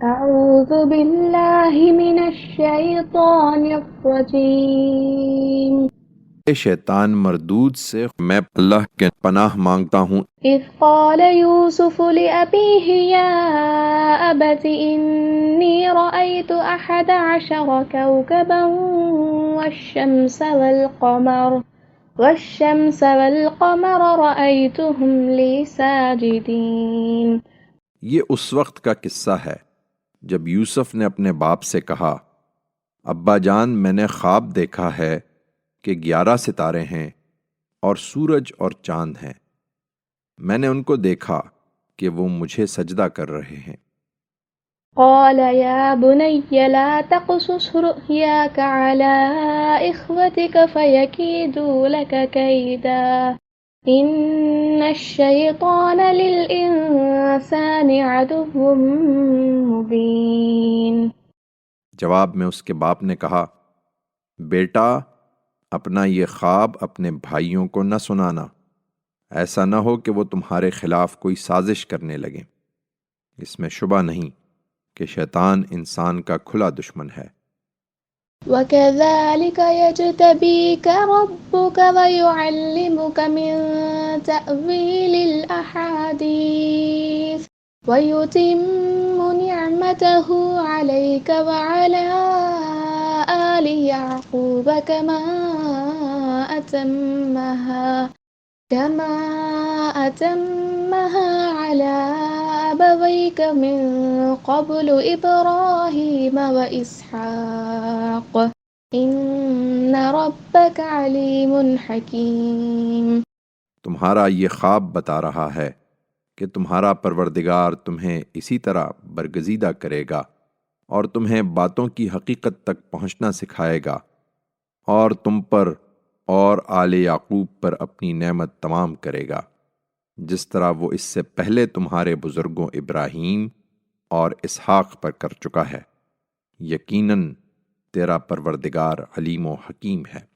أعوذ بالله من الشيطان الرجيم. شیطان مردود سے میں اللہ کے پناہ مانگتا ہوں۔ إذ قال يوسف لأبيه يا أبت إني رأيت 11 كوكبا والشمس والقمر رأيتهم لي ساجدين. یہ اس وقت کا قصہ ہے جب یوسف نے اپنے باپ سے کہا، ابا جان میں نے خواب دیکھا ہے کہ 11 ستارے ہیں اور سورج اور چاند ہیں، میں نے ان کو دیکھا کہ وہ مجھے سجدہ کر رہے ہیں۔ قال يا بني لا تقصص رؤياك على إخوتك فيكيدوا لك كيدا إن الشيطان للإنسان عدو مبين. جواب میں اس کے باپ نے کہا، بیٹا اپنا یہ خواب اپنے بھائیوں کو نہ سنانا، ایسا نہ ہو کہ وہ تمہارے خلاف کوئی سازش کرنے لگیں، اس میں شبہ نہیں کہ شیطان انسان کا کھلا دشمن ہے۔ وَكَذَلِكَ يَجْتَبِيكَ رَبُّكَ وَيُعَلِّمُكَ مِن تَأْوِيلِ الْأَحَادِيثِ وَيُتِمُّ نِعْمَتَهُ عَلَيْكَ وَعَلَى آلِ يَعْقُوبَ كَمَا أتمها على أبويك من قبل إبراهيم وإسحاق إن ربك عليم حكيم. تمہارا یہ خواب بتا رہا ہے کہ تمہارا پروردگار تمہیں اسی طرح برگزیدہ کرے گا اور تمہیں باتوں کی حقیقت تک پہنچنا سکھائے گا، اور تم پر اور آل یعقوب پر اپنی نعمت تمام کرے گا، جس طرح وہ اس سے پہلے تمہارے بزرگوں ابراہیم اور اسحاق پر کر چکا ہے۔ یقیناً تیرا پروردگار علیم و حکیم ہے۔